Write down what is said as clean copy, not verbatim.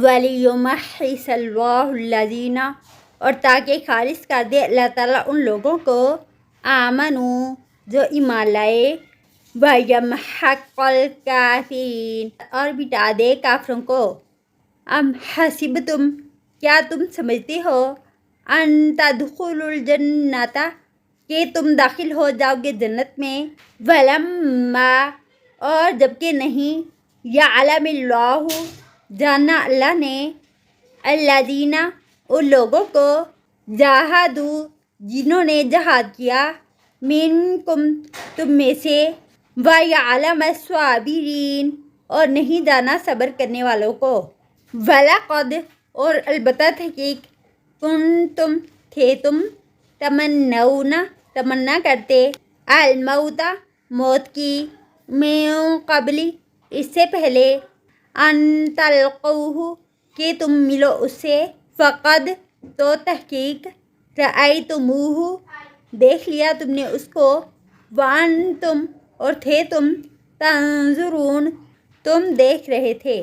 وَلِيُمَحِّصَ اللَّهُ الَّذِينَ، اور تاکہ خالص کر دے اللہ تعالیٰ ان لوگوں کو آمنو جو ایمان لائے، وَيَمْحَقَ الْكَافِرِينَ اور مٹا دے کافروں کو۔ ام حسبتم، کیا تم سمجھتے ہو، ان تدخلوا الجنت، کہ تم داخل ہو جاؤ گے جنت میں، ولما، اور جبکہ نہیں، یعلم اللہ، جانا اللہ نے، الذین، ان لوگوں کو، جاہدوا، جنہوں نے جہاد کیا، منکم، تم میں سے، ویعلم الصابرین، اور نہیں جانا صبر کرنے والوں کو، وَلَقَدْ، اور البتہ تحقیق، کنتم، تھے تم، تمنون، تمنا کرتے، الموت، موت کی، من قبل، اس سے پہلے، ان تلقوہ، کہ تم ملو اس سے، فقد، تو تحقیق، رأیتموہ، دیکھ لیا تم نے اس کو، وانتم، اور تھے تم، تنظرون، تم دیکھ رہے تھے۔